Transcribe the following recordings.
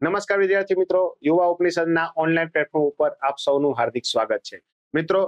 નમસ્કાર વિદ્યાર્થી મિત્રો, યુવા ઉપનિષદના ઓનલાઈન પ્લેટફોર્મ ઉપર આપ સૌનું હાર્દિક સ્વાગત છે. મિત્રો,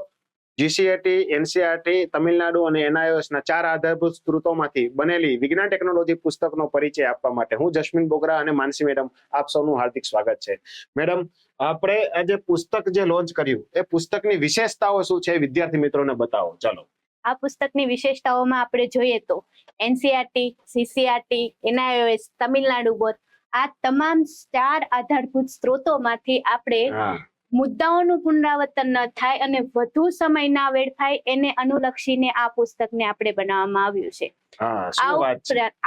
જીસીઈઆરટી, એનસીઈઆરટી, તમિલનાડુ અને એનઆઈઓએસ ના 4 આધારભૂત સ્ત્રોતોમાંથી બનેલી વિજ્ઞાન ટેકનોલોજી પુસ્તકનો પરિચય આપવા માટે હું જસ્મીન બોગરા અને માનસી મેડમ આપ સૌનું હાર્દિક સ્વાગત છે. મેડમ, આપણે આ જે પુસ્તક જે લોન્ચ કર્યું એ પુસ્તકની વિશેષતાઓ શું છે વિદ્યાર્થી મિત્રોને બતાવો. ચાલો. આ પુસ્તકની વિશેષતાઓમાં આપણે જોઈએ તો એનસીઈઆરટી, સીસીઈઆરટી, એનઆઈઓએસ, તમિલનાડુ બોર્ડ આ તમામ 4 આધારભૂત સ્ત્રોતોમાંથી આપણે મુદ્દાઓનું પુનરાવર્તન ન થાય અને વધુ સમય ના વેડફાય એને અનુલક્ષીને આ પુસ્તકને આપણે બનાવવામાં આવ્યું છે.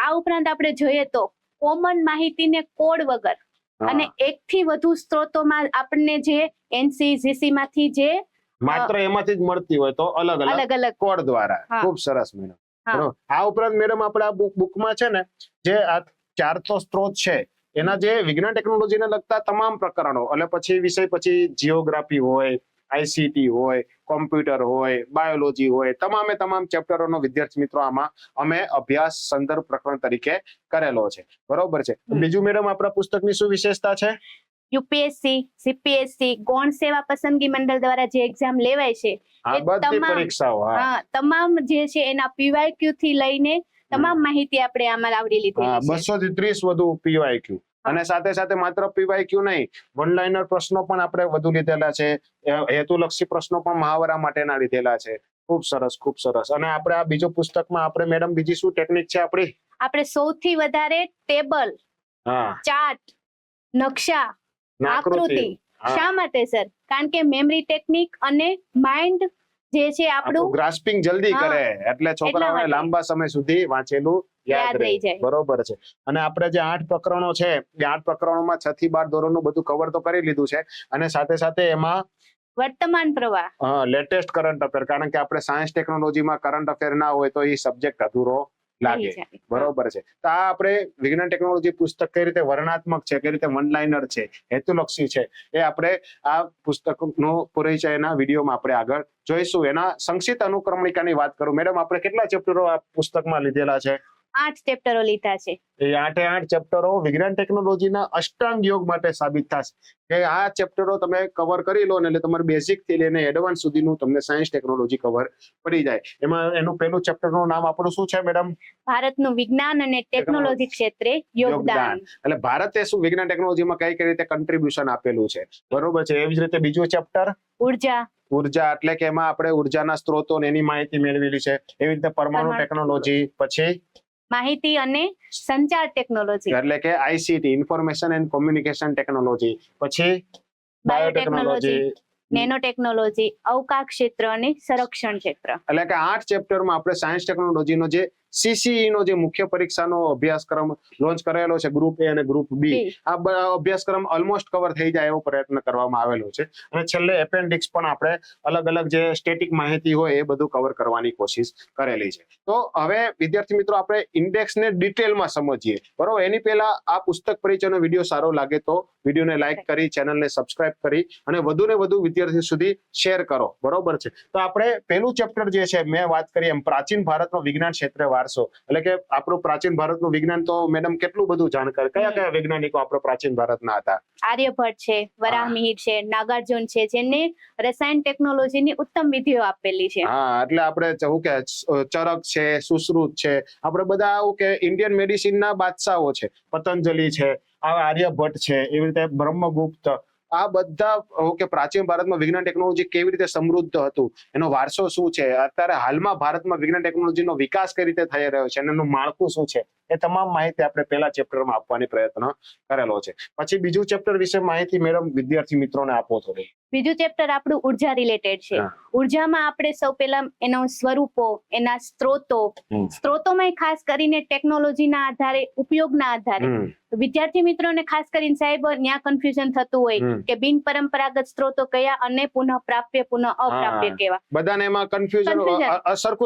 આ ઉપરાંત આપણે જોઈએ તો કોમન માહિતીને કોડ વગર અને 1 થી વધુ સ્ત્રોતોમાં આપણને જે એનસી જીસી માંથી જે માત્ર એમાંથી જ મળતી હોય તો અલગ અલગ કોડ દ્વારા. ખૂબ સરસ મેડમ. આ ઉપરાંત મેડમ આપણા બુકમાં છે ને જે આ 4 તો સ્ત્રોત છે એના જે વિજ્ઞાન ટેકનોલોજીને લગતા તમામ પ્રકરણો એટલે પછી વિષય પછી જીઓગ્રાફી હોય, આઈસીટી હોય, કોમ્પ્યુટર હોય, બાયોલોજી હોય, તમામ ચેપ્ટરોનો વિદ્યાર્થી મિત્રો આમાં અમે અભ્યાસ સંદર્ભ પ્રકરણ તરીકે કરેલો છે. બરોબર છે. બીજું મેડમ આપણા પુસ્તકની શું વિશેષતા છે? યુપીએસસી, સીપીએસસી, ગૌણ સેવા પસંદગી મંડળ દ્વારા જે એક્ઝામ લેવાય છે આ બધી પરીક્ષાઓ તમામ જે છે એના પીવાયક્યુ થી લઈને તમામ માહિતી આપણે આમાં આવરી લીધી છે. 200 થી 30 વધુ પીવાયક્યુ અને સાથે સાથે માત્ર પીવાયક્યુ નહીં, વન લાઇનર પ્રશ્નો પણ આપણે વધુ લીધેલા છે, હેતુલક્ષી પ્રશ્નો પણ મહાવરા માટેના લીધેલા છે. ખૂબ સરસ, ખૂબ સરસ. અને આપણે આ બીજો પુસ્તકમાં આપણે મેડમ બીજી શું ટેકનિક છે આપણી? આપણે સૌથી વધારે ટેબલ, ચાર્ટ, નકશા, આકૃતિ. શા માટે સર? કારણ કે મેમરી ટેકનિક અને માઇન્ડ જે છે આપણું ગ્રાસ્પિંગ જલ્દી કરે એટલે છોકરાઓને લાંબા સમય સુધી વાંચેલું યાદ રહી જાય. બરોબર છે. અને આપણે જે 8 પ્રકરણો છે એ 8 પ્રકરણોમાં 6 થી 12 ધોરણનું બધું કવર તો કરી લીધું છે અને સાથે સાથે એમાં વર્તમાન પ્રવાહ, લેટેસ્ટ કરંટ અફેર, કારણ કે આપણે સાયન્સ ટેકનોલોજીમાં કરંટ અફેર ના હોય તો એ સબ્જેક્ટ અધૂરો લાગે. બરોબર છે. તો આ આપણે વિજ્ઞાન ટેકનોલોજી પુસ્તક કઈ રીતે વર્ણનાત્મક છે, કઈ રીતે વન લાઇનર છે, હેતુલક્ષી છે, એ આપણે આ પુસ્તકનો પરિચયના વિડીયોમાં આપણે આગળ જોઈશું. એના સંક્ષિપ્ત અનુક્રમણિકાની વાત કરું મેડમ, આપણે કેટલા ચેપ્ટરો આ પુસ્તકમાં લીધેલા છે? 8 ચેપ્ટરો લીધા છે. એ 8 ચેપ્ટરો વિજ્ઞાન ટેકનોલોજીના અષ્ટાંગ યોગ માટે સાબિત થશે. કે આ ચેપ્ટરો તમે કવર કરી લો ને એટલે તમારે બેઝિક થી લઈને એડવાન્સ સુધીનું તમને સાયન્સ ટેકનોલોજી કવર પડી જાય. એમાં એનું પહેલું ચેપ્ટરનું નામ આપણું શું છે મેડમ? ભારતનું વિજ્ઞાન અને ટેકનોલોજી ક્ષેત્રે યોગદાન. એટલે ભારતે શું વિજ્ઞાન ટેકનોલોજીમાં કઈ રીતે કન્ટ્રીબ્યુશન આપેલું છે. બરોબર છે. એવી જ રીતે બીજું ચેપ્ટર ઉર્જા, એટલે કે એમાં આપણે ઉર્જાના સ્ત્રોતો એની માહિતી મેળવેલી છે. એવી રીતે પરમાણુ ટેકનોલોજી, પછી માહિતી અને સંચાર ટેકનોલોજી એટલે કે ICT, information and communication technology, પછી બાયોટેકનોલોજી, નેનો ટેકનોલોજી, અવકાશ ક્ષેત્ર અને સંરક્ષણ ક્ષેત્ર. એટલે કે 8 ચેપ્ટરમાં આપણે સાયન્સ ટેકનોલોજીનો જે સીસીઈ નો જે મુખ્ય પરીક્ષાનો અભ્યાસક્રમ લોન્ચ કરેલો છે, ગ્રુપ એ અને ગ્રુપ બી, આ અભ્યાસક્રમ ઓલમોસ્ટ કવર થઈ જાય એવો પ્રયત્ન કરવામાં આવેલો છે. અને છેલ્લે એપેન્ડિક્સ પણ આપણે અલગ જે સ્ટેટિક માહિતી હોય એ બધું કવર કરવાની કોશિશ કરેલી છે. તો હવે વિદ્યાર્થી મિત્રો આપણે ઇન્ડેક્સને ડિટેલમાં સમજીએ. બરોબર. એની પહેલા આ પુસ્તક પરિચયનો વિડીયો સારો લાગે તો વિડીયોને લાઈક કરી, ચેનલને સબસ્ક્રાઇબ કરી અને વધુ ને વધુ વિદ્યાર્થી સુધી શેર કરો. બરોબર છે. તો આપણે પહેલું ચેપ્ટર જે છે મેં વાત કરી એમ પ્રાચીન ભારતનો વિજ્ઞાન ક્ષેત્રે વારસો, એટલે કે આપણું પ્રાચીન ભારતનું વિજ્ઞાન તો મેડમ કેટલું બધું જાણકાર. કયા વૈજ્ઞાનિકો આપણો પ્રાચીન ભારતના હતા? આર્યભટ્ટ છે, વરાહમિહિર છે, નાગાર્જુન છે, જેને રસાયણ ટેકનોલોજીની ઉત્તમ વિધિઓ આપેલી છે. એટલે આપણે કહું કે ચરક છે, સુશ્રુત છે, આપણે બધા આવું કે ઇન્ડિયન મેડિસિનના બાદશાહો છે. પતંજલિ છે, આર્યભટ્ટ છે, એવી રીતે બ્રહ્મગુપ્ત, આ બધા કે પ્રાચીન ભારતમાં વિજ્ઞાન ટેકનોલોજી કેવી રીતે સમૃદ્ધ હતું, એનો વારસો શું છે, અત્યારે હાલમાં ભારતમાં વિજ્ઞાન ટેકનોલોજીનો વિકાસ કઈ રીતે થઈ રહ્યો છે, એનું માળખું શું છે, એ તમામ માહિતી આપણે પહેલા ચેપ્ટરમાં આપવાની પ્રયત્ન કરેલો છે. પછી બીજું ચેપ્ટર વિશે માહિતી મેડમ વિદ્યાર્થી મિત્રોને આપો થોડી. બીજું ચેપ્ટર આપણું ઉર્જા રિલેટેડ છે. ઉર્જામાં આપણે સૌ પહેલા એના સ્વરૂપો, એના સ્ત્રોતોમાં ખાસ કરીને ટેકનોલોજીના આધારે, ઉપયોગના આધારે વિદ્યાર્થી મિત્રોને ખાસ કરીને સાહેબ ત્યાં કન્ફ્યુઝન થતું હોય કે બિન પરંપરાગત સ્ત્રોતો કયા અને પુનઃ પ્રાપ્ય, પુનઃ અપ્રાપ્ય કેવા. બધાને એમાં કન્ફ્યુઝન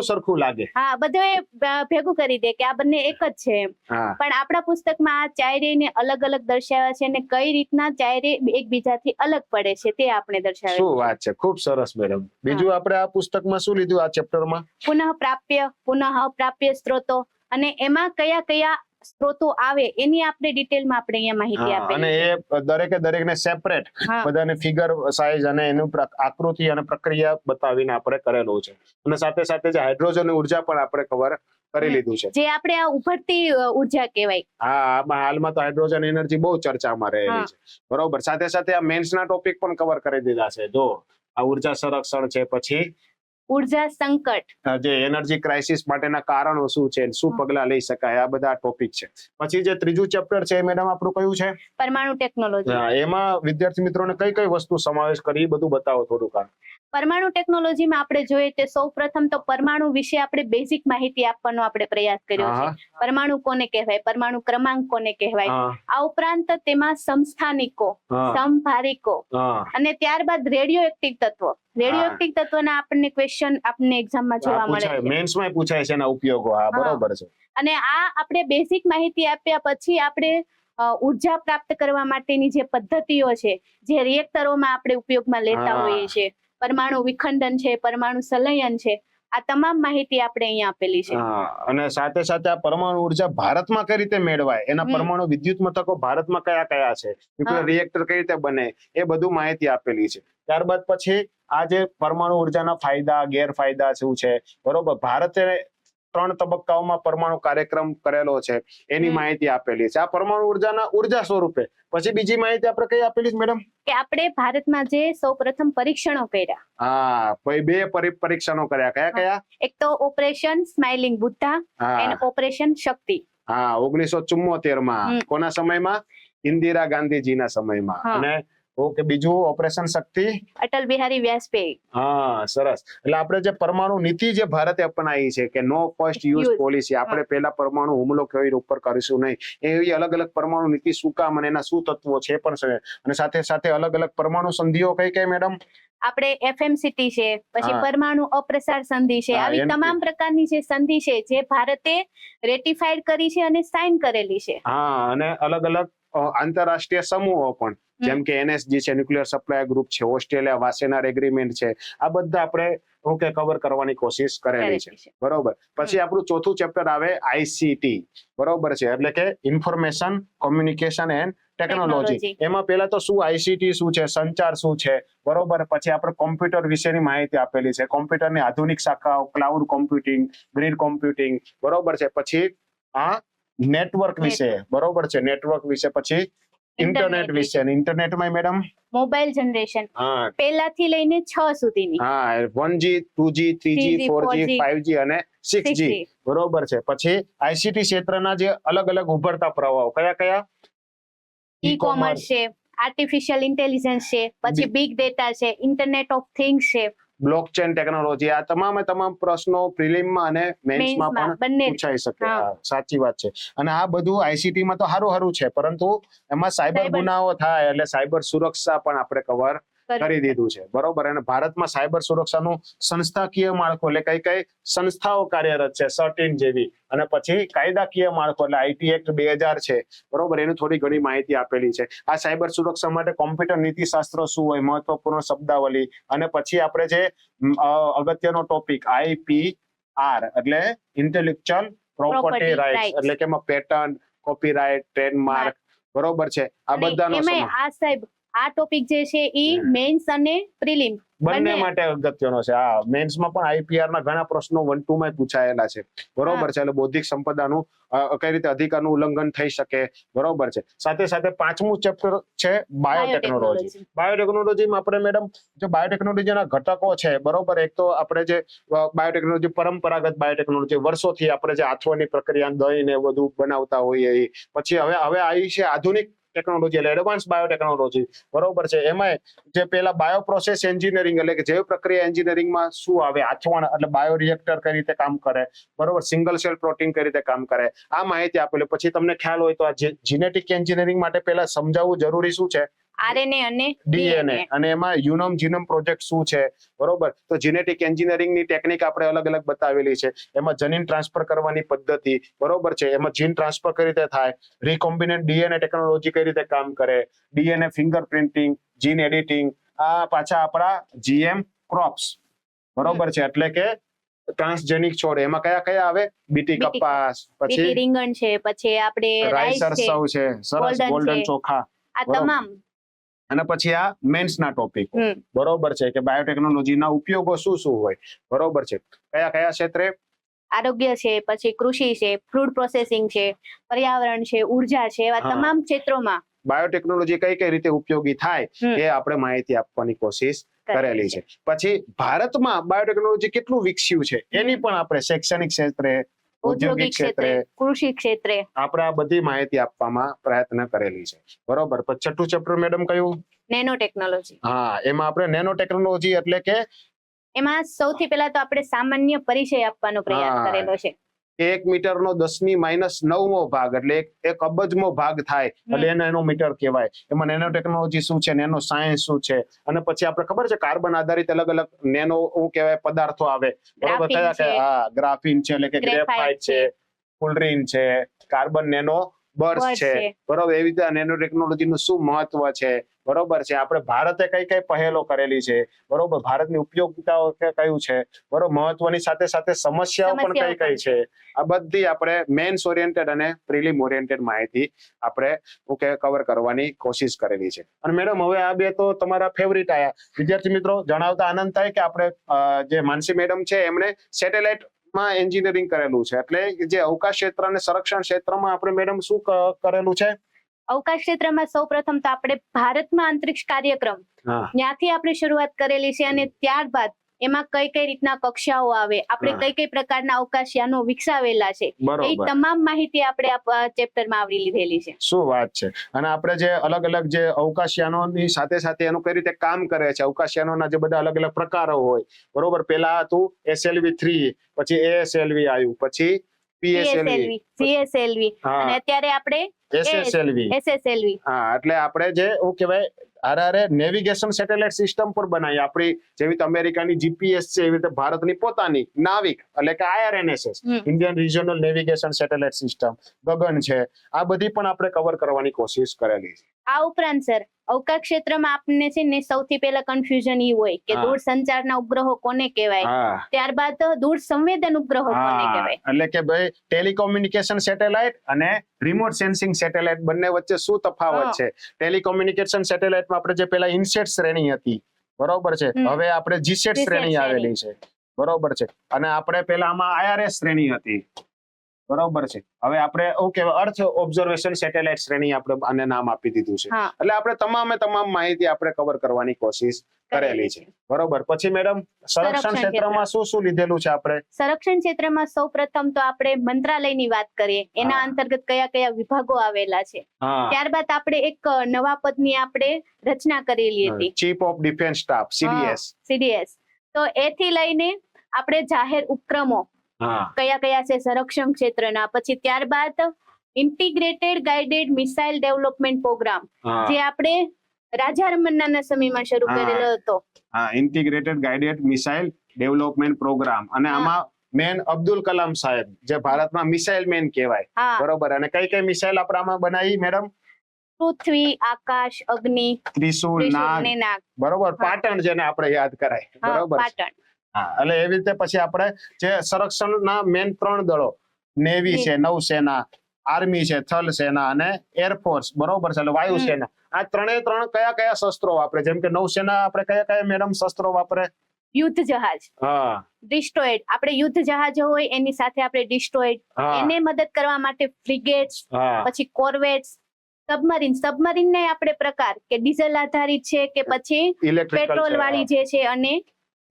સરખું લાગે. બધું ભેગું કરી દે કે આ બંને એક જ છે. પણ આપણા પુસ્તકમાં આ ચાયરેને અલગ દર્શાવ્યા છે અને કઈ રીતના ચાયરે એકબીજાથી અલગ પડે છે તે આપણે દર્શાવ્યું. શું વાત છે, ખૂબ સરસ મેડમ. બીજું આપણે આ પુસ્તકમાં શું લીધું આ ચેપ્ટરમાં? પુનઃ પ્રાપ્ય, પુનઃ અપ્રાપ્ય સ્ત્રોતો અને એમાં કયા સ્ત્રોતો આવે એની આપણે ડિટેલમાં આપણે અહીંયા માહિતી હા, અને આપેલી છે. એ દરેકને સેપરેટ હા. બધાને ફિગર સાઇઝ અને એનું આકૃતિ અને પ્રક્રિયા બતાવીને આપણે કરેલું છે. અને સાથે સાથે જે હાઇડ્રોજન ઉર્જા પણ આપણે કવર કરી લીધું છે. જે આપણે આ ઉભરતી ઉર્જા કહેવાય. હા, હાલમાં તો હાઇડ્રોજન એનર્જી બહુ ચર્ચામાં રહેલી છે. બરોબર. સાથે સાથે આ મેન્સના ટોપિક પણ કવર કરી દીધા છે. જો આ ઉર્જા સંરક્ષણ છે, પછી ઉર્જા સંકટ, જે એનર્જી ક્રાઇસિસ માટેના કારણો શું છે, શું પગલા લઈ શકાય, આ બધા ટોપિક છે. પછી જે ત્રીજું ચેપ્ટર છે મેડમ આપણું કયું છે? પરમાણુ ટેકનોલોજી. એમાં વિદ્યાર્થી મિત્રોને કઈ કઈ વસ્તુ સમાવેશ કરી એ બધું બતાવો થોડુંક. પરમાણુ ટેકનોલોજીમાં આપણે જોઈએ તે સૌપ્રથમ તો પરમાણુ વિશે આપણે બેઝિક માહિતી આપવાનો આપણે પ્રયાસ કર્યો છે. પરમાણુ કોને કહેવાય, પરમાણુ ક્રમાંક કોને કહેવાય, આ ઉપરાંત તેમાં સમસ્થાનિકો, સમભારિકો અને ત્યારબાદ રેડિયો એક્ટિવ તત્વો. રેડિયો એક્ટિવ તત્વના આપણને ક્વેશ્ચન આપણને એક્ઝામમાં જોવા મળે છે, મેન્સમાં પૂછાય છે એના ઉપયોગો. હા, બરોબર છે. અને આ આપણે બેઝિક માહિતી આપ્યા પછી આપણે ઉર્જા પ્રાપ્ત કરવા માટેની જે પદ્ધતિઓ છે, જે રિએક્ટરોમાં આપણે ઉપયોગમાં લેતા હોઈએ છીએ, પરમાણુ વિખંડન છે, પરમાણુ સંલયન છે, આ તમામ માહિતી આપણે અહીંયા આપેલી છે. અને સાથે સાથે આ પરમાણુ ઉર્જા ભારતમાં કઈ રીતે મેળવાય, એના પરમાણુ વિદ્યુત મથકો ભારતમાં કયા કયા છે, ન્યુક્લિયર રિએક્ટર કઈ રીતે બને, એ બધું માહિતી આપેલી છે. ત્યારબાદ પછી આ જે પરમાણુ ઉર્જાના ફાયદા ગેરફાયદા શું છે, બરોબર, ભારતે 3 તબક્કાઓમાં પરમાણુ કાર્યક્રમ કરેલો છે, એની માહિતી આપેલી છે. આ પરમાણુ ઉર્જાના ઉર્જા સ્વરૂપે. પછી બીજી માહિતી આપણે કઈ આપેલી છે મેડમ? કે આપણે ભારતમાં જે સૌપ્રથમ પરીક્ષણો કર્યા. હા, 2 પરીક્ષણો કર્યા. કયા કયા? એક તો ઓપરેશન સ્માઇલિંગ બુદ્ધા અને ઓપરેશન શક્તિ. હા, 1974 માં. કોના સમયમાં? ઇન્દિરા ગાંધીજીના સમયમાં. અને ઓકે, બીજું ઓપરેશન શક્તિ અટલ બિહારી વાજપેયી. હા, સરસ. એટલે આપણે જે પરમાણુ નીતિ જે ભારતે અપનાવી છે કે નો ફર્સ્ટ યુઝ પોલિસી, આપણે પહેલા પરમાણુ હુમલો કેવી ઉપર કરીશું નહીં, એવી અલગ અલગ પરમાણુ નીતિ શું કામ અને એના શું તત્વો છે પણ છે. અને સાથે સાથે અલગ અલગ પરમાણુ સંધિઓ કઈ કઈ મેડમ? આપણે FMCT છે, પછી પરમાણુ અપ્રસાર સંધિ છે, આવી તમામ પ્રકારની જે સંધિ છે જે ભારતે રેટિફાઈડ કરી છે અને સાઇન કરેલી છે. હા, અને અલગ અલગ આંતરરાષ્ટ્રીય સમૂહો પણ, જેમ કે NSG છે, ન્યુક્લિયર સપ્લાય ગ્રુપ છે, ઓસ્ટ્રેલિયા વાસેનાર એગ્રીમેન્ટ છે, આ બધા આપણે કવર કરવાની કોશિશ કરેલી છે. બરોબર. પછી આપણું ચોથું ચેપ્ટર આવે ICT, બરોબર છે, એટલે કે ઇન્ફોર્મેશન કોમ્યુનિકેશન એન્ડ ટેકનોલોજી. એમાં પેલા તો શું ICT શું છે, સંચાર શું છે, બરોબર. પછી આપણે કોમ્પ્યુટર વિશેની માહિતી આપેલી છે, કોમ્પ્યુટરની આધુનિક શાખાઓ, ક્લાઉડ કોમ્પ્યુટિંગ, ગ્રીડ કોમ્પ્યુટિંગ, બરોબર છે. પછી આ નેટવર્ક વિશે, બરોબર છે, નેટવર્ક વિશે. પછી ઇન્ટરનેટ વિશે. ઇન્ટરનેટમાં મેડમ મોબાઈલ જનરેશન પહેલાથી લઈને 6 સુધીની. હા, 1G 2G 3G 4G 5G અને 6G, બરોબર છે. પછી ICT ક્ષેત્રના જે અલગ અલગ ઉભરતા પ્રવાહો કયા કયા? ઈ-કોમર્સ છે, આર્ટિફિશિયલ ઇન્ટેલિજન્સ છે, પછી બિગ ડેટા છે, ઇન્ટરનેટ ઓફ થિંગ્સ છે, બ્લોકચેન ટેકનોલોજી. આ તમામે તમામ પ્રશ્નો પ્રિલિમમાં અને મેન્સમાં પણ પૂછાઈ શકે. સાચી વાત છે. અને આ બધું ICT માં તો સારું છે, પરંતુ એમાં સાયબર ગુનાઓ થાય એટલે સાયબર સુરક્ષા પણ આપણે કવર કરી દીધું છે, બરોબર. અને ભારતમાં સાયબર સુરક્ષાનું સંસ્થાકીય માળખું એટલે કઈ કઈ સંસ્થાઓ કાર્યરત છે, 13 જેવી, અને પછી કાયદાકીય માળખું એટલે IT એક્ટ 2000 છે, બરોબર. એની થોડી ઘણી માહિતી આપેલી છે. આ સાયબર સુરક્ષા માટે કોમ્પ્યુટર નીતિશાસ્ત્ર શું હોય, મહત્વપૂર્ણ શબ્દાવલી, અને પછી આપણે જે અગત્યનો ટોપિક IPR એટલે ઇન્ટેલેક્ચ્યુઅલ પ્રોપર્ટી રાઇટ્સ, એટલે કે એમાં પેટન્ટ, કોપીરાઇટ, ટ્રેડમાર્ક, બરોબર છે. આ બધાનો આ ટોપિક જે છે ઈ મેન્સ અને પ્રિલિમ બંને માટે અગત્યનો છે. હા, મેન્સમાં પણ IPR ના ઘણા પ્રશ્નો 1, 2 માં પૂછાયેલા છે, બરોબર છે. એટલે બૌદ્ધિક સંપદાનું કઈ રીતે અધિકારનું ઉલ્લંઘન થઈ શકે, બરોબર છે. સાથે સાથે 5મું ચેપ્ટર છે બાયોટેકનોલોજી. બાયોટેકનોલોજીમાં આપણે મેડમ જે બાયોટેકનોલોજીના ઘટકો છે, બરોબર. એક તો આપણે જે બાયોટેકનોલોજી પરંપરાગત બાયોટેકનોલોજી, વર્ષોથી આપણે જે આથવાની પ્રક્રિયા દહીં ને બધું બનાવતા હોઈએ, પછી હવે આવી છે આધુનિક ટેકનોલોજી એટલે એડવાન્સ બાયોટેકનોલોજી, બરોબર છે. એમાં જે પેલા બાયો પ્રોસેસ એન્જિનિયરિંગ એટલે કે જૈવ પ્રક્રિયા એન્જિનિયરિંગમાં શું આવે, આથવણ એટલે બાયો રિએક્ટર કઈ રીતે કામ કરે, બરોબર, સિંગલ સેલ પ્રોટીન કઈ રીતે કામ કરે, આ માહિતી આપેલી. પછી તમને ખ્યાલ હોય તો આ જીનેટિક એન્જિનિયરિંગ માટે પેલા સમજાવવું જરૂરી શું છે, RNA અને DNA, અને એમાં યુનોમ જીનોમ પ્રોજેક્ટ શું છે, બરોબર. તો જીનેટિક એન્જિનિયરિંગની ટેકનિક આપણે અલગ અલગ બતાવેલી છે. એમાં જનીન ટ્રાન્સફર કરવાની પદ્ધતિ, બરોબર છે. એમાં જીન ટ્રાન્સફર કઈ રીતે થાય, રિકોમ્બિનેન્ટ DNA ટેકનોલોજી કઈ રીતે કામ કરે, DNA ફિંગરપ્રિન્ટિંગ, જીન એડિટિંગ, આ પાછા આપણા GM ક્રોપ્સ, બરોબર છે, એટલે કે ટ્રાન્સજેનિક છોડ એમાં કયા કયા આવે? બીટી બીટી કપાસ, બીટી પછી રીંગણ છે, પછી આપણે રાઈસ રાઈ છે, સરસવ છે, સરસ Golden ગોલ્ડન છે. ચોખા, આ બરોબર. તમામ અને પછી આ મેન્સના ટોપિક, હમ, બરોબર છે, કે બાયોટેકનોલોજીના ઉપયોગો શું શું હોય, બરોબર છે, કયા કયા ક્ષેત્રે? આરોગ્ય છે, પછી કૃષિ છે, ફૂડ પ્રોસેસિંગ છે, પર્યાવરણ છે, ઉર્જા છે, એવા હા. તમામ ક્ષેત્રોમાં બાયોટેકનોલોજી કઈ કઈ રીતે ઉપયોગી થાય હમ, એ આપણે માહિતી આપવાની કોશિશ કરેલી કરેલી છે. પછી ભારતમાં બાયોટેકનોલોજી કેટલું વિકસ્યું છે એની પણ આપણે શૈક્ષણિક ક્ષેત્રે, ઔદ્યોગિક ક્ષેત્રે, કૃષિ ક્ષેત્રે આપણે આ બધી માહિતી આપવામાં પ્રયત્ન કરેલી છે, બરોબર. પછી છઠ્ઠું ચેપ્ટર મેડમ કયું? Nano technology. હા, એમાં આપણે નેનો ટેકનોલોજી એટલે કે એમાં સૌથી પહેલા તો આપણે સામાન્ય પરિચય આપવાનો પ્રયાસ હા. કરેલો છે. 1 મીટરનો 10⁻⁹ ભાગ એટલે એક અબજમો ભાગ થાય એટલે એને નેનોમીટર કહેવાય. એમાં નેનો ટેકનોલોજી શું છે, નેનો સાયન્સ શું છે, અને પછી આપણે ખબર છે કાર્બન આધારિત અલગ અલગ નેનો શું કહેવાય પદાર્થો આવે, બરોબર. ગ્રાફીન કયા છે, કયા? હા, ગ્રાફીન છે એટલે કે ગ્રેફાઇટ ગ્રેફાઇટ છે, ફુલરીન છે, કાર્બન નેનો બર્સ બર્સ છે, છે. બરોબર. એવી રીતે નેનો ટેકનોલોજીનું શું મહત્વ છે, બરોબર છે. આપણે ભારતે કઈ કઈ પહેલો કરેલી છે, બરોબર. ભારતની ઉપયોગિતાઓ કયું છે, બરોબર. મહત્વની સાથે સાથે સમસ્યાઓ પણ કઈ કઈ છે. આ બધી આપણે મેન્સ ઓરિએન્ટેડ અને પ્રિલિમ ઓરિએન્ટેડ માહિતી આપણે કવર કરવાની કોશિશ કરેલી છે. અને મેડમ હવે આ બે તો તમારા ફેવરિટ આયા. વિદ્યાર્થી મિત્રો જણાવતા આનંદ થાય કે આપણે જે માનસી મેડમ છે એમણે સેટેલાઇટ માં એન્જિનિયરિંગ કરેલું છે, એટલે જે અવકાશ ક્ષેત્ર અને સંરક્ષણ ક્ષેત્રમાં આપણે મેડમ શું કરેલું છે? અવકાશ ક્ષેત્રમાં સૌપ્રથમ તો આપણે ભારતમાં અંતરિક્ષ કાર્યક્રમ હા, ત્યાંથી આપણે શરૂઆત કરેલી છે, અને ત્યારબાદ એમાં કઈ કઈ રીતના કક્ષાઓ આવે, આપણે હા. કઈ કઈ પ્રકારના અવકાશયાનો વિકસાવેલા છે, એ બરોબર. તમામ માહિતી આપણે આ ચેપ્ટરમાં આવરી લીધેલી છે. શું વાત છે. અને આપણે જે અલગ અલગ જે અવકાશયાનોની સાથે સાથે એનું કઈ રીતે કામ કરે છે, અવકાશયાનોના જે બધા અલગ અલગ પ્રકારો હોય, બરોબર. પેલા હતું SLV-3, પછી ASLV આવ્યું, પછી PSLV, CSLV હા, અને અત્યારે આપણે SSLV. SSLV. હા, એટલે આપણે જે શું કહેવાય હારે નેવિગેશન સેટેલાઇટ સિસ્ટમ પર બનાવી. આપણી જેવી રીતે અમેરિકાની GPS છે એવી રીતે ભારતની પોતાની નાવિક એટલે કે IRNSS, Indian regional navigation satellite system, GAGAN છે. આ બધી પણ આપણે કવર કરવાની કોશિશ કરેલી છે. આ ઉપરાંત સર અવકાશ ક્ષેત્રમાં આપણને છે ને સૌથી પહેલા કન્ફ્યુઝન ઈ હોય કે હા. દૂર સંચારના ઉપગ્રહો કોને કહેવાય, હા, ત્યારબાદ દૂર સંવેદન ઉપગ્રહો કોને હા, કહેવાય. એટલે કે ભાઈ ટેલિકોમ્યુનિકેશન સેટેલાઇટ અને રિમોટ સેન્સિંગ સેટેલાઇટ બંને વચ્ચે શું તફાવત હા. છે? ટેલિકોમ્યુનિકેશન સેટેલાઇટમાં આપણે જે પેલા ઇનસેટ શ્રેણી હતી, બરોબર છે, હવે આપણે જીસેટ GSAT શ્રેણી આવેલી છે, બરોબર છે. અને આપણે પેલા આમાં IRS શ્રેણી હતી, બરોબર છે. હવે આપણે ઓકે અર્થ ઓબ્ઝર્વેશન સેટેલાઇટ શ્રેણી આપણે આને નામ આપી દીધું છે. હા. એટલે આપણે તમામ માહિતી આપણે કવર કરવાની કોશિશ કરેલી છે, બરોબર. પછી મેડમ સંરક્ષણ ક્ષેત્રમાં શું શું લીધેલું છે આપણે? સંરક્ષણ ક્ષેત્રમાં સૌપ્રથમ તો આપણે મંત્રાલયની વાત કરીએ, એના હા. અંતર્ગત કયા કયા વિભાગો આવેલા છે. હા, ત્યારબાદ આપણે એક નવા પદની આપણે રચના કરેલી હતી, chief of defence staff, CDS. તો એથી લઈને આપણે જાહેર ઉપક્રમો હા, કયા કયા છે સંરક્ષણ ક્ષેત્રના, પછી ત્યારબાદ integrated guided missile development programme, હા, જે આપણે રાજા રમન્નાના સમયમાં શરૂ હા. કરેલો હતો. હા, integrated guided missile development programme. અને હા. આમાં મેન અબ્દુલ કલામ સાહેબ જે ભારતમાં મિસાઇલ મેન કહેવાય, હા, બરોબર. અને કઈ કઈ મિસાઇલ આપણે આમાં બનાવી મેડમ? પૃથ્વી, આકાશ, અગ્નિ, ત્રિશુલ, ત્રિશૂલ નાગ, ને નાગ. બરોબર. હા. પાટણ જેને આપણે યાદ કરાય, હા, બરોબર. પાટણ. હા, એટલે એવી રીતે પછી આપણે જે સંરક્ષણના મેન 3 દળો, નેવી છે, નૌસેના, આર્મી છે, થલ સેના અને એરફોર્સ, બરોબર છે, એટલે વાયુસેના. આ ત્રણે ત્રણ કયા કયા શસ્ત્રો વાપરે? જેમ કે નૌસેના આપણે કયા કયા મેડમ શસ્ત્રો વાપરે? યુદ્ધ જહાજ, હા, ડિસ્ટ્રોઇડ. આપણે યુદ્ધ જહાજો હોય એની સાથે આપણે ડિસ્ટ્રોઇડ, હા, એને મદદ કરવા માટે ફ્રિગેટ્સ, હા, પછી કોર્વેટ્સ, સબમરીન ને આપણે પ્રકાર કે ડીઝલ આધારિત છે કે પછી ઇલેક્ટ્રિકલ પેટ્રોલ વાળી જે છે અને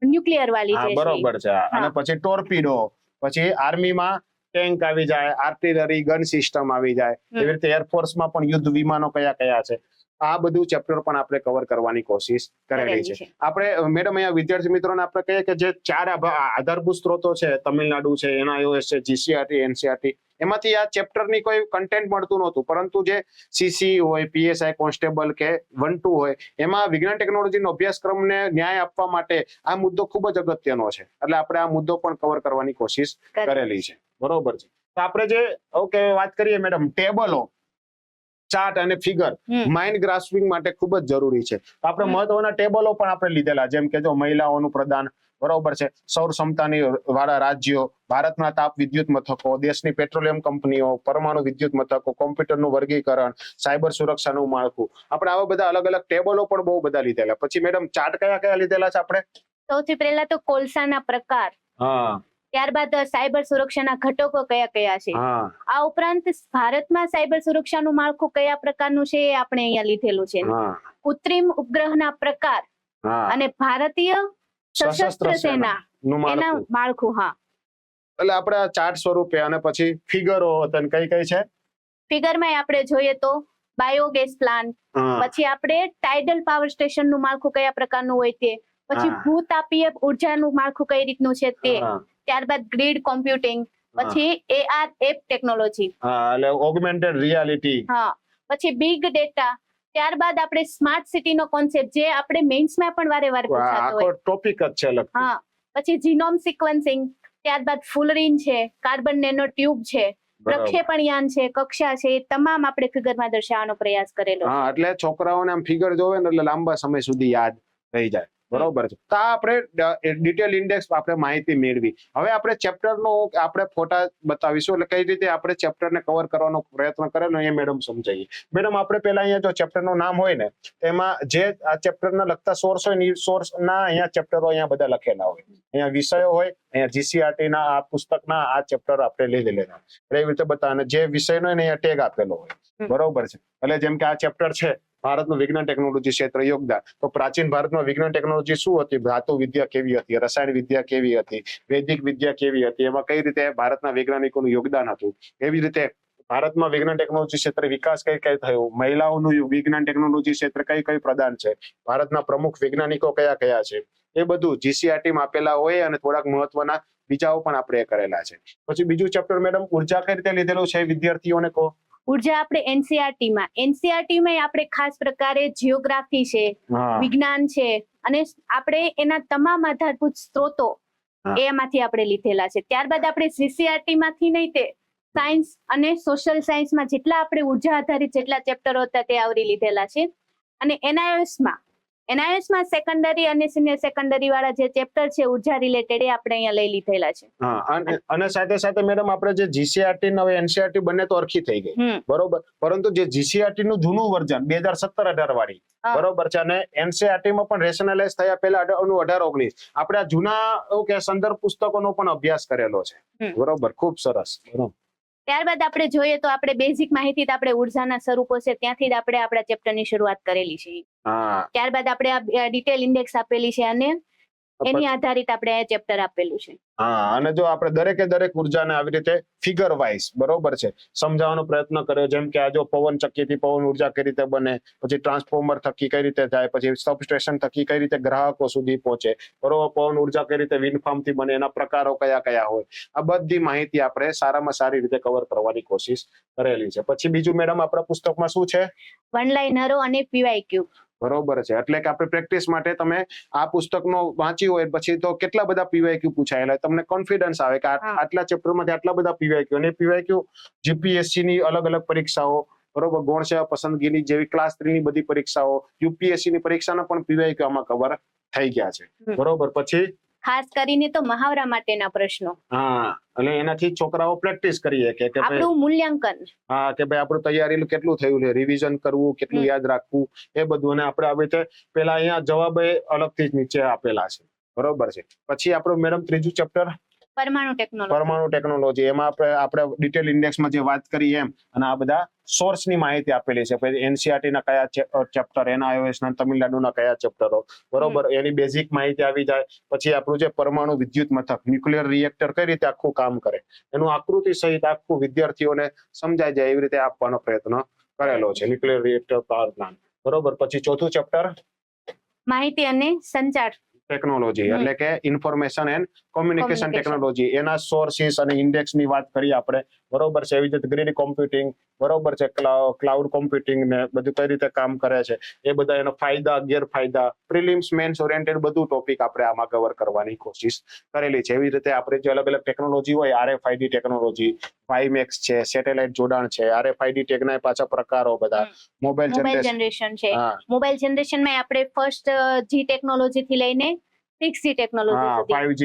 ન્યુક્લિયર વાળી હા, જે છે. બરોબર છે. અને પછી ટોર્પીડો, પછી આર્મીમાં ટેન્ક આવી જાય, આર્ટિલરી ગન સિસ્ટમ આવી જાય. એવી રીતે એરફોર્સમાં પણ યુદ્ધ વિમાનો કયા કયા છે. આ બધું ચેપ્ટર પણ આપણે કવર કરવાની કોશિશ કરેલી છે. આપણે મેડમ અહીંયા વિદ્યાર્થી મિત્રોને આપણે કહીએ કે જે 4 આધારભૂત સ્ત્રોતો છે, તમિલનાડુ છે, NIOS છે, GCRT, NCRT, એમાંથી આ ચેપ્ટરની કોઈ કન્ટેન્ટ મળતું નહોતું, પરંતુ જે CC હોય, PSI કોન્સ્ટેબલ કે 1-2 હોય, એમાં વિજ્ઞાન ટેકનોલોજીનો અભ્યાસક્રમને ન્યાય આપવા માટે આ મુદ્દો ખૂબ જ અગત્યનો છે. એટલે આપણે આ મુદ્દો પણ કવર કરવાની કોશિશ કરેલી છે, બરોબર છે. તો આપણે જે વાત કરીએ મેડમ ટેબલો, ચાર્ટ અને ફિગર માઇન્ડ ગ્રાસ્પિંગ માટે ખૂબ જ જરૂરી છે. આપણે મહત્વના ટેબલો પણ આપણે લીધેલા, જેમ કે જો મહિલાઓનું પ્રદાન, બરોબર છે, સૌર ક્ષમતાની વાળા રાજ્યો, ભારતના તાપ વિદ્યુત મથકો, દેશની પેટ્રોલિયમ કંપનીઓ, પરમાણુ વિદ્યુત મથકો, કોમ્પ્યુટરનું વર્ગીકરણ, સાયબર સુરક્ષાનું માળખું, આપણે આવા બધા અલગ અલગ ટેબલો પણ બહુ બધા લીધેલા. પછી મેડમ ચાર્ટ કયા કયા લીધેલા છે આપણે? સૌથી પહેલા તો કોલસાના પ્રકાર, હા, ત્યારબાદ સાયબર સુરક્ષાના ઘટકો કયા કયા છે, હા, આ ઉપરાંત ભારતમાં સાયબર સુરક્ષાનું માળખું કયા પ્રકારનું છે એ આપણે અહીંયા લીધેલું છે, હા, કૃત્રિમ ઉપગ્રહના પ્રકાર હા, અને ભારતીય સશસ્ત્ર સેના નું એના માળખું. માળખું. હા, એટલે આપણે આ ચાર્ટ સ્વરૂપે, અને પછી ફિગરો તને કઈ કઈ છે? ફિગરમાં આપણે જોઈએ તો બાયોગેસ પ્લાન્ટ, હા, પછી આપણે ટાઇડલ પાવર સ્ટેશનનું માળખું કયા પ્રકારનું હોય તે, પછી હા. ભૂતાપીય ઉર્જાનું માળખું કઈ રીતનું છે તે, હા, ત્યારબાદ ગ્રીડ કોમ્પ્યુટિંગ, પછી AR એપ ટેકનોલોજી, હા, એટલે ઓગમેન્ટેડ રિયાલિટી. હા, પછી બિગ ડેટા, ત્યારબાદ આપણે સ્માર્ટ સિટીનો કોન્સેપ્ટ જે આપણે મેઇન્સમાં પણ વારે વારે પૂછાતો આખો હોય, ટોપિક જ છે અલગ. હા, પછી જીનોમ સિક્વન્સિંગ, ત્યારબાદ ફુલરીન છે, કાર્બન નેનો ટ્યુબ છે, પ્રક્ષેપણયાન છે, કક્ષા છે, એ તમામ આપણે ફિગરમાં દર્શાવવાનો પ્રયાસ કરેલો છે. હા, એટલે છોકરાઓને આમ ફિગર જોવે ને એટલે લાંબા સમય સુધી યાદ રહી જાય. બરોબર છે. તો આ આપણે ડિટેલ ઇન્ડેક્સ આપણે માહિતી મેળવી. હવે આપણે ચેપ્ટરનો આપણે ફોટા બતાવીશું, એટલે કઈ રીતે આપણે ચેપ્ટરને કવર કરવાનો પ્રયત્ન કરેલો એ મેડમ સમજાવીએ. મેડમ આપણે પહેલા અહીંયા જો ચેપ્ટરનું નામ હોય ને, તેમાં જે આ ચેપ્ટરના લગતા સોર્સ હોય ને, એ સોર્સના અહીંયા ચેપ્ટરો અહીંયા બધા લખેલા હોય, અહીંયા વિષયો હોય, અહીંયા GCRT ના આ પુસ્તકના આ ચેપ્ટર આપણે લઈ લેલા, એવી રીતે બતાવે. જે વિષયનો હોય ને અહીંયા ટેગ આપેલો હોય, બરોબર છે. એટલે જેમ કે આ ચેપ્ટર છે ભારતનું વિજ્ઞાન ટેકનોલોજી ક્ષેત્ર યોગદાન, તો પ્રાચીન ભારતમાં વિજ્ઞાન ટેકનોલોજી શું હતી, ધાતુ વિદ્યા કેવી હતી, રસાયણ વિદ્યા કેવી હતી, વૈદિક વિદ્યા કેવી હતી, એમાં કઈ રીતે ભારતના વૈજ્ઞાનિકોનું યોગદાન હતું, એવી રીતે ભારતમાં વિજ્ઞાન ટેકનોલોજી ક્ષેત્રે વિકાસ કઈ કઈ થયો, મહિલાઓનું વિજ્ઞાન ટેકનોલોજી ક્ષેત્ર કઈ કઈ પ્રદાન છે, ભારતના પ્રમુખ વૈજ્ઞાનિકો કયા કયા છે, એ બધું GCRT માં આપેલા હોય, અને થોડાક મહત્વના બીજાઓ પણ આપણે કરેલા છે. પછી બીજું ચેપ્ટર મેડમ ઉર્જા કઈ રીતે લીધેલું છે, વિદ્યાર્થીઓને કહો. ઉર્જા આપણે NCERT માં આપણે ખાસ પ્રકારે જીઓગ્રાફી છે, વિજ્ઞાન છે, અને આપણે એના તમામ આધારભૂત સ્ત્રોતો એમાંથી આપણે લીધેલા છે. ત્યારબાદ આપણે CCRT માંથી નહીં તે સાયન્સ અને સોશિયલ સાયન્સમાં જેટલા આપણે ઉર્જા આધારિત જેટલા ચેપ્ટરો હતા તે આવરી લીધેલા છે. અને NIOS માં સેકન્ડરી અને સિનિયર સેકન્ડરી વાળા જે ચેપ્ટર છે ઉર્જા રિલેટેડ, એ આપણે અહીંયા લઈ લીધેલા છે. અને સાથે સાથે મેડમ આપણે જે GCRT અને હવે NCERT બંને તો અરખી થઈ ગઈ, બરોબર, પરંતુ જે GCRT નું જૂનું વર્ઝન 2017-18 વાળી, બરોબર છે, અને NCERT માં પણ રેશનલાઇઝ થયા પહેલા 18-19 આપણે આ જૂના સંદર્ભ પુસ્તકોનો પણ અભ્યાસ કરેલો છે, બરોબર, ખૂબ સરસ. ત્યારબાદ આપણે જોઈએ તો આપણે બેઝિક માહિતી આપણે ઉર્જાના સ્વરૂપો છે ત્યાંથી જ આપણે આપણા ચેપ્ટરની શરૂઆત કરેલી છે. ત્યારબાદ આપણે આ ડિટેલ ઇન્ડેક્સ આપેલી છે, અને એની આધારિત આપણે આ ચેપ્ટર આપેલું છે. હા, અને જો આપણે દરેકે દરેક ઉર્જાને આવી રીતે ફિગર વાઇઝ, બરોબર છે, સમજાવવાનો પ્રયત્ન કર્યો. જેમ કે આ જો પવન ચક્કીથી પવન ઉર્જા કઈ રીતે બને, પછી ટ્રાન્સફોર્મર થકી કઈ રીતે જાય, પછી સબસ્ટેશન થકી કઈ રીતે ગ્રાહકો સુધી પહોંચે, બરોબર, પવન ઉર્જા કઈ રીતે વિન્ડ ફાર્મ થી બને, એના પ્રકારો કયા કયા હોય, આ બધી માહિતી આપણે સારામાં સારી રીતે કવર કરવાની કોશિશ કરેલી છે. પછી બીજું મેડમ આપણા પુસ્તકમાં શું છે? વન લાઇનરો અને PYQ. બરોબર છે. એટલે કે આપણે પ્રેક્ટિસ માટે તમે આ પુસ્તકનો વાંચ્યું હોય પછી તો કેટલા બધા PYQ પૂછાયેલા, તમને કોન્ફિડન્સ આવે કે આટલા ચેપ્ટરમાંથી આટલા બધા PYQ, અને PYQ GPSC ની અલગ અલગ પરીક્ષાઓ, બરોબર, ગૌણ સેવા પસંદગીની જેવી ક્લાસ 3 ની બધી પરીક્ષાઓ, UPSC ની પરીક્ષાના પણ PYQ આમાં કવર થઈ ગયા છે, બરોબર. પછી ખાસ કરીને તો મહાવરા માટેના પ્રશ્નો, એટલે એનાથી છોકરાઓ પ્રેક્ટિસ કરીએ કે આપણું મૂલ્યાંકન, કે ભાઈ આપણું તૈયારી કેટલું થયું છે, રિવિઝન કરવું, કેટલું યાદ રાખવું, એ બધું. અને આપણે આવી રીતે પેલા અહીંયા જવાબ અલગથી જ નીચે આપેલા છે, બરોબર છે. પછી આપણું મેડમ ત્રીજું ચેપ્ટર પરમાણુ ટેકનોલોજી, એમાં આપણે ડિટેલ ઇન્ડેક્સમાં જે વાત કરી એમ, અને આ બધા સોર્સ ની માહિતી આપેલી છે. પછી NCERT ના કયા ચેપ્ટર, NIOS ના તમિલનાડુના કયા ચેપ્ટરો, બરોબર, એની બેઝિક માહિતી આવી જાય. પછી આપણું જે પરમાણુ વિદ્યુત મથક, ન્યુક્લિયર રિએક્ટર કઈ રીતે આખું કામ કરે, એનું આકૃતિ સહિત આખું વિદ્યાર્થીઓને સમજાઈ જાય એવી રીતે આપવાનો પ્રયત્ન કરેલો છે, ન્યુક્લિયર રિએક્ટર પાવર પ્લાન્ટ, બરોબર. પછી ચોથું ચેપ્ટર માહિતી અને સંચાર ટેકનોલોજી, એટલે કે ઇન્ફોર્મેશન એન્ડ કોમ્યુનિકેશન ટેકનોલોજી, એના સોર્સિસ અને ઇન્ડેક્સ ની વાત કરી આપણે, બરોબર છે. એવી રીતે ગ્રીડ કોમ્પ્યુટિંગ, બરોબર છે, ક્લાઉડ કોમ્પ્યુટિંગ ને બધું કઈ રીતે કામ કરે છે, એ બધા એના ફાયદા ગેરફાયદા, પ્રિલિમ્સ મેન્સ ઓરિએન્ટેડ બધું ટોપિક આપણે આમાં કવર કરવાની કોશિશ કરેલી છે. એવી રીતે આપણે જે અલગ અલગ ટેકનોલોજી હોય, RFID ટેકનોલોજી, વાયમેક્સ છે, સેટેલાઇટ જોડાણ છે, RFID ટેગના પાછા પ્રકારો બધા, મોબાઈલ મોબાઈલ જનરેશન. જનરેશન છે. હા મોબાઈલ જનરેશનમાં આપણે ફર્સ્ટ જી ટેકનોલોજી થી લઈને 6G ટેકનોલોજી હા, સુધી 5G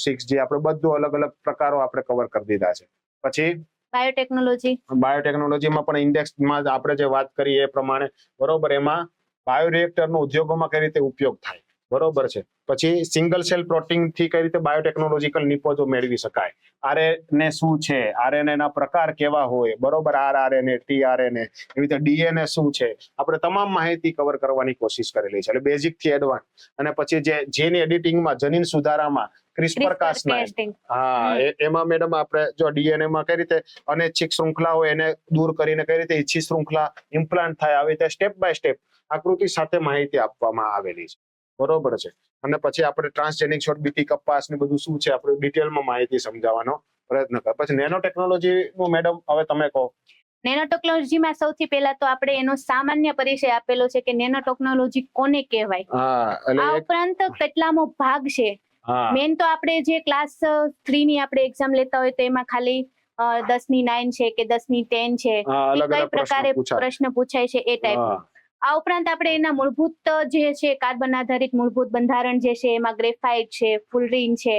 6G આપણે બધું અલગ અલગ પ્રકારો આપણે કવર કરી દીધા છે. પછી બાયોટેકનોલોજી, બાયોટેકનોલોજીમાં પણ ઇન્ડેક્સમાં આપણે જે વાત કરી એ પ્રમાણે, બરોબર, એમાં બાયોરિએક્ટરનો ઉદ્યોગોમાં કઈ રીતે ઉપયોગ થાય, બરોબર છે. પછી સિંગલ સેલ પ્રોટીન થી કઈ રીતે બાયોટેકનોલોજીકલ નિપજો મેળવી શકાય, RNA શું છે, RNA ના પ્રકાર કેવા હોય, બરોબર, rRNA, tRNA, એવી રીતે DNA શું છે, આપણે તમામ માહિતી કવર કરવાની કોશિશ કરેલી છે, એટલે બેઝિક થી એડવાન્સ. અને પછી જે જીન એડિટિંગમાં, જનીન સુધારામાં CRISPR-Cas9, હા, એમાં મેડમ આપણે જો DNA માં કઈ રીતે અનૈચ્છિક શૃંખલા હોય એને દૂર કરીને કઈ રીતે ઈચ્છિત શૃંખલા ઇમ્પ્લાન્ટ થાય, આવી રીતે સ્ટેપ બાય સ્ટેપ આકૃતિ સાથે માહિતી આપવામાં આવેલી છે, બરોબર છે. અને પછી આપણે ટ્રાન્સજેનિક છોડ, બીટી કપાસ ને બધું શું છે આપણે ડિટેલમાં માહિતી સમજાવવાનો પ્રયત્ન કર. પછી નેનો ટેકનોલોજી નું મેડમ હવે તમે કહો. નેનો ટેકનોલોજીમાં સૌથી પહેલા તો આપણે એનો સામાન્ય પરિચય આપેલો છે કે નેનો ટેકનોલોજી કોને કહેવાય. આ ઉપરાંત કેટલામો ભાગ છે. મેન તો આપણે જે ક્લાસ 3 ની આપણે એક્ઝામ લેતા હોય તો એમાં ખાલી 10 ની 9 છે કે 10 ની 10 છે, એ કઈ પ્રકારે પ્રશ્ન પૂછાય છે એ ટાઈપ. આ ઉપરાંત આપણે એના મૂળભૂત જે છે કાર્બન આધારિત મૂળભૂત બંધારણ જે છે એમાં ગ્રેફાઇટ છે, ફુલરીન છે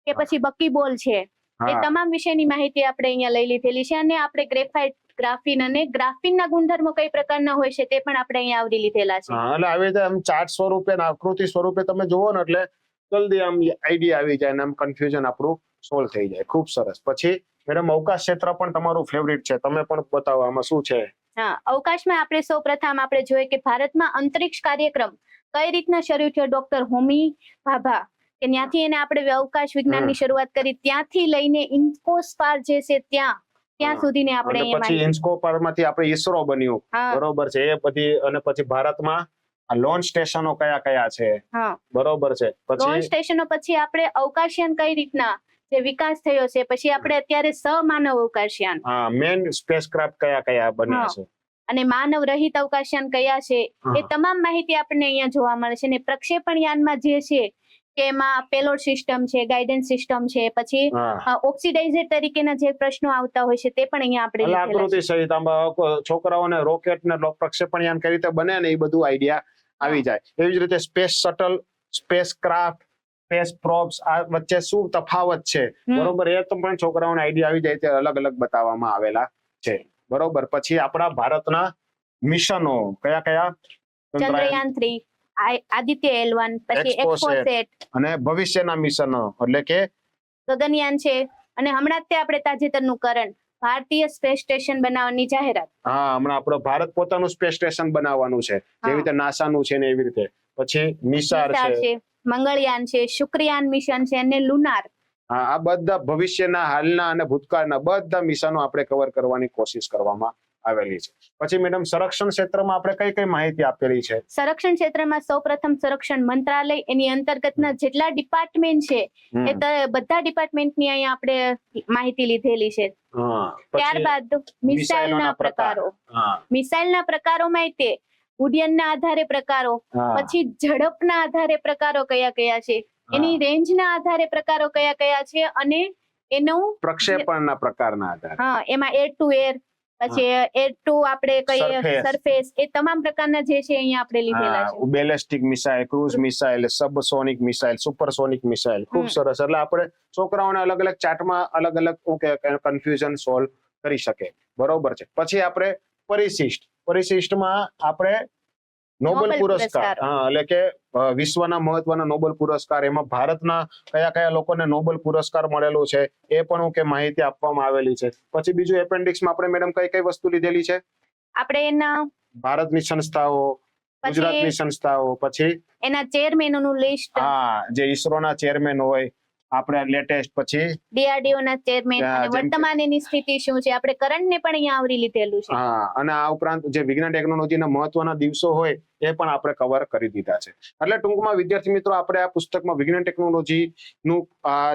કે પછી બકીબોલ છે, એ તમામ વિશેની માહિતી આપણે અહીંયા લઈ લીધેલી છે. અને આપણે ગ્રેફાઇટ, ગ્રાફીન અને ગ્રાફીનના ગુણધર્મો કઈ પ્રકારના હોય છે તે પણ આપણે અહીંયા આવરી લીધેલા છે. એટલે આવી રીતે આમ ચાર્ટ સ્વરૂપે, આકૃતિ સ્વરૂપે તમે જુઓ ને એટલે જલ્દી આમ આઈડિયા આવી જાય ને આમ કન્ફ્યુઝન આપણું સોલ્વ થઈ જાય. ખૂબ સરસ. પછી મેડમ અવકાશ ક્ષેત્ર પણ તમારું ફેવરિટ છે, તમે પણ બતાવો આમાં શું છે. હા, અવકાશમાં આપણે સૌપ્રથમ આપણે જોઈએ કે ભારતમાં અંતરિક્ષ કાર્યક્રમ કઈ રીતના શરૂ થયો. ડોક્ટર હોમી ભાભા કે ત્યાંથી એને આપણે અવકાશ વિજ્ઞાનની શરૂઆત કરી, ત્યાંથી લઈને ઇન્કોસ્પાર જે છે ત્યાં સુધીને આપણે પછી ઇન્કોસ્પાર માંથી આપણે ઈસરો બન્યું, બરોબર છે. એ બધી અને પછી ભારતમાં લોન્ચ સ્ટેશનો કયા કયા છે, બરોબર છે. પછી લોન્ચ સ્ટેશનો પછી આપણે અવકાશયાન કઈ રીતના જે વિકાસ થયો છે, પછી આપણે અત્યારે સમાનવ અવકાશયાન, મેન સ્પેસક્રાફ્ટ કયા કયા બન્યા છે, અને માનવ રહિત અવકાશયાન કયા છે, એ તમામ માહિતી આપણને અહીંયા જોવા મળે છે. અને પ્રક્ષેપણ યાનમાં જે છે કે એમાં પેલોડ સિસ્ટમ છે, ગાઈડન્સ સિસ્ટમ છે, પછી ઓક્સિડાઇઝર તરીકેના જે પ્રશ્નો આવતા હોય છે તે પણ અહીંયા આપણે આકૃતિ સહિત છોકરાઓને રોકેટ ને પ્રક્ષેપણ યાન કઈ રીતે બને ને એ બધું આઈડિયા આવી જાય. એવી જ રીતે space shuttle, space craft, space probes, આ વચ્ચે શું તફાવત છે, બરોબર, એ તો પણ છોકરાઓને આઈડિયા આવી જાય તે અલગ અલગ બતાવવામાં આવેલા છે, બરોબર. પછી આપણા ભારતના મિશનો કયા કયા? ચંદ્રયાન 3, આદિત્ય L1, પછી એક્સપોસેટ અને ભવિષ્યના મિશનો એટલે કે ગગનયાન છે. અને હમણાં જ આપણે તાજેતરનું કરણ ભારતીય સ્પેસ સ્ટેશન બનાવવાની જાહેરાત. હમણાં આપણો ભારત પોતાનું સ્પેસ સ્ટેશન બનાવવાનું છે, જેવી રીતે નાસાનું છે ને એવી રીતે. પછી નિસાર છે, મંગળયાન છે, શુક્રયાન મિશન છે અને લુનાર. આ બધા ભવિષ્યના, હાલના અને ભૂતકાળના બધા મિશનો આપણે કવર કરવાની કોશિશ કરવામાં આવેલી છે. પછી મેડમ સંરક્ષણ ક્ષેત્રમાં આપણે કઈ કઈ માહિતી આપેલી છે? સંરક્ષણ ક્ષેત્રમાં સૌપ્રથમ સંરક્ષણ મંત્રાલય, એની અંતર્ગતના જેટલા ડિપાર્ટમેન્ટ છે એ બધા ડિપાર્ટમેન્ટની અહીંયા આપણે માહિતી લીધેલી છે. ત્યારબાદ મિસાઇલના પ્રકારો, મિસાઇલના પ્રકારોમાં તે ઉડ્ડયનના આધારે પ્રકારો, પછી ઝડપના આધારે પ્રકારો કયા કયા છે, એની રેન્જના આધારે પ્રકારો કયા કયા છે, અને એનું પ્રક્ષેપણના પ્રકારના આધારે, એમાં એર ટુ એર, પછી એર ટુ આપણે કહીએ સરફેસ, એ તમામ પ્રકારના જે છે અહીંયા આપણે લીધેલા છે. Ballistic missile, cruise missile, subsonic missile, supersonic missile. ખૂબ સરસ. એટલે આપણે છોકરાઓને અલગ અલગ ચાર્ટમાં અલગ અલગ કન્ફ્યુઝન સોલ્વ કરી શકે, બરોબર છે. પછી આપણે પરિશિષ્ટમાં આપણે નોબેલ પુરસ્કાર, એટલે કે વિશ્વના મહત્વના નોબેલ પુરસ્કાર, એમાં ભારતના કયા કયા લોકોને નોબેલ પુરસ્કાર મળેલો છે એ પણ કે માહિતી આપવામાં આવેલી છે. પછી બીજું એપેન્ડિક્સમાં આપણે મેડમ કઈ કઈ વસ્તુ લીધેલી છે? આપણે એના ભારતની સંસ્થાઓ, ગુજરાતની સંસ્થાઓ, પછી એના ચેરમેનોનું લિસ્ટ, જે ઈસરોના ચેરમેન હોય આપણે લેટેસ્ટ, પછી DRDO ના ચેરમેન, અને વર્તમાન એની સ્થિતિ શું છે, આપણે કરંટને પણ અહીંયા આવરી લીધેલું છે. અને આ ઉપરાંત જે વિજ્ઞાન ટેકનોલોજીના મહત્વના દિવસો હોય એ પણ આપણે કવર કરી દીધા છે. એટલે ટૂંકમાં વિદ્યાર્થી મિત્રો આપણે આ પુસ્તકમાં વિજ્ઞાન ટેકનોલોજી નું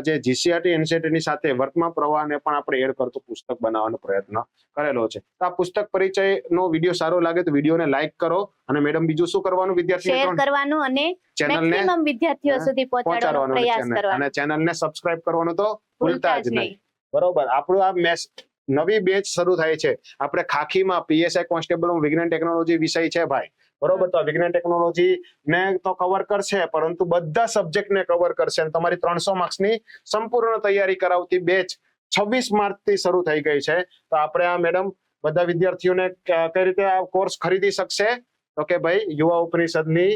જે જીસીઆરટી એનસીઆરટી ની સાથે વર્તમાન પ્રવાહને પણ આપણે એડ કરતું પુસ્તક બનાવવાનો પ્રયત્ન કરેલો છે. તો આ પુસ્તક પરિચય નો વિડીયો સારો લાગે તો વિડીયોને લાઈક કરો અને મેડમ બીજું શું કરવાનું વિદ્યાર્થી શેર મિત્રો કરવાનું અને ચેનલને મેક્સિમમ વિદ્યાર્થીઓ સુધી પહોંચાડવાનો પ્રયાસ કરવાનો અને ચેનલને સબસ્ક્રાઇબ કરવાનું તો ભૂલતા જ નહીં. બરોબર. આપણું આ નવી બેચ શરૂ થાય છે. આપણે ખાખીમાં પીએસઆઈ કોન્સ્ટેબલ વિજ્ઞાન ટેકનોલોજી વિષય છે ભાઈ. બરોબર. તો વિજ્ઞાન ટેકનોલોજી ને તો કવર કરશે પરંતુ બધા સબ્જેક્ટ ને કવર કરશે અને તમારી 300 માર્ક્સની સંપૂર્ણ તૈયારી કરાવતી બેચ 26 માર્ચ થી શરૂ થઈ ગઈ છે. તો આપણે આ મેડમ બધા વિદ્યાર્થીઓને કઈ રીતે આ કોર્સ ખરીદી શકશે તો કે ભાઈ યુવા ઉપનિષદની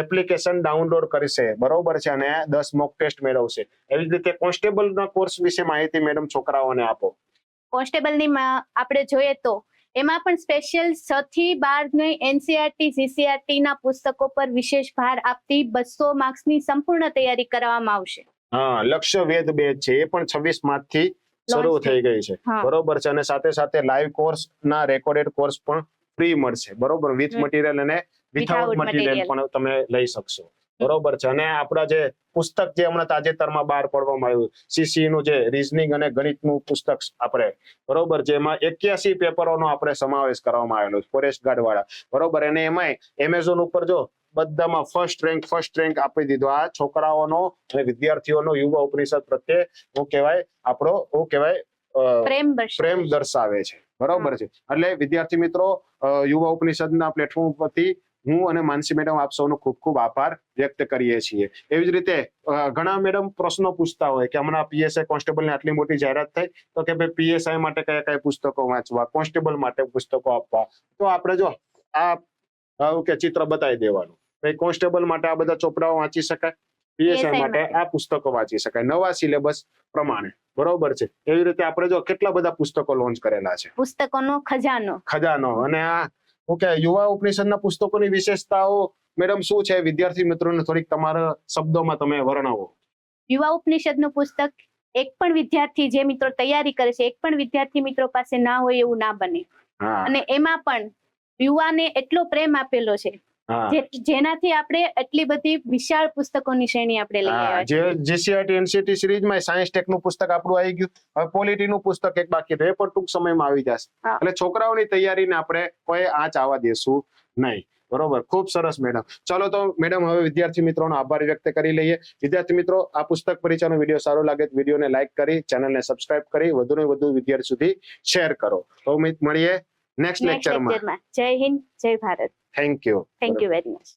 એપ્લિકેશન ડાઉનલોડ કરશે. બરોબર છે. અને 10 મોક ટેસ્ટ મેળવશે. એવી જ રીતે કોન્સ્ટેબલના કોર્સ વિશે માહિતી મેડમ છોકરાઓને આપો. કોન્સ્ટેબલની આપણે જોઈએ તો એમાં પણ સ્પેશિયલ 6 થી 12 ની એનસીઆરટી જીસીઆરટી ના પુસ્તકો પર વિશેષ ભાર આપતી 200 માર્ક્સની સંપૂર્ણ તૈયારી કરવામાં આવશે. હા, લક્ષ્ય વેદ બેચ છે એ પણ 26 માર્ચ થી શરૂ થઈ ગઈ છે. બરોબર છે. અને સાથે સાથે લાઈવ કોર્સ ના રેકોર્ડેડ કોર્સ પણ ફ્રી મળશે. બરોબર. વિથ મટીરિયલ અને વિથઆઉટ મટીરિયલ પણ તમે લઈ શકશો. બરોબર છે. અને આપણા જે પુસ્તક જે હમણાં તાજેતરમાં બહાર પાડવામાં આવ્યું સીસી નું જે રીઝનિંગ અને ગણિતનું પુસ્તક આપણે બરોબર જેમાં 81 પેપરોનો આપણે સમાવેશ કરવામાં આવેલો છે ફોરેસ્ટ ગાર્ડ વાળા. બરોબર. અને એમાંય એમેઝોન ઉપર જો બધામાં ફર્સ્ટ રેન્ક આપી દીધો આ છોકરાઓનો અને વિદ્યાર્થીઓનો યુવા ઉપનિષદ પ્રત્યે હું કહેવાય આપણો હું કહેવાય પ્રેમ દર્શાવે છે. બરોબર છે. એટલે વિદ્યાર્થી મિત્રો યુવા ઉપનિષદના પ્લેટફોર્મ પરથી હું અને માનસી મેડમ આપ સૌનો ખૂબ ખૂબ આભાર વ્યક્ત કરીએ છીએ. એવી જ રીતે ઘણા મેડમ પ્રશ્નો પૂછતા હોય કે હમણાં પીએસઆઈ કોન્સ્ટેબલની આટલી મોટી જાહેરાત થઈ તો કે ભાઈ પીએસઆઈ માટે કયા કયા પુસ્તકો વાંચવા, કોન્સ્ટેબલ માટે પુસ્તકો આપવા. તો આપણે જો આ કે ચિત્ર બતાવી દેવાનું. ભાઈ કોન્સ્ટેબલ માટે આ બધા ચોપડાઓ વાંચી શકાય, પીએસઆઈ માટે આ પુસ્તકો વાંચી શકાય નવા સિલેબસ પ્રમાણે. બરોબર છે. એવી રીતે આપણે જો કેટલા બધા પુસ્તકો લોન્ચ કરેલા છે. પુસ્તકોનો ખજાનો અને આ ઓકે યુવા ઉપનિષદના પુસ્તકોની વિશેષતાઓ મેડમ શું છે વિદ્યાર્થી મિત્રોને થોડીક તમારા શબ્દોમાં તમે વર્ણવો. યુવા ઉપનિષદનું પુસ્તક એક પણ વિદ્યાર્થી જે મિત્રો તૈયારી કરે છે એક પણ વિદ્યાર્થી મિત્રો પાસે ના હોય એવું ના બને. અને એમાં પણ યુવાને એટલો પ્રેમ આપેલો છે જેનાથી આપણે એટલી બધી વિશાળ પુસ્તકોની શ્રેણી આપણે લઈ આવ્યા છે. જે જીસીઆરટી એનસીઆરટી સિરીઝમાં સાયન્સ ટેકનું પુસ્તક આપણું આવી ગયું. હવે પોલિટીનું પુસ્તક એક બાકી રહે પણ ટૂંક સમયમાં આવી જશે. એટલે છોકરાઓની તૈયારીને આપણે કોઈ આંચ આવવા દેશું નહીં. બરોબર. ખૂબ સરસ મેડમ. ચલો તો મેડમ હવે વિદ્યાર્થી મિત્રોનો આભાર વ્યક્ત કરી લઈએ. વિદ્યાર્થી મિત્રો આ પુસ્તક પરિચયનો વિડીયો સારો લાગે તો વિડીયોને લાઈક કરી ચેનલને સબસ્ક્રાઇબ કરી વધુને વધુ વિદ્યાર્થી સુધી શેર કરો. તો મળીએ નેક્સ્ટ લેક્ચરમાં. જય હિન્દ, જય Bharat. Thank you very much.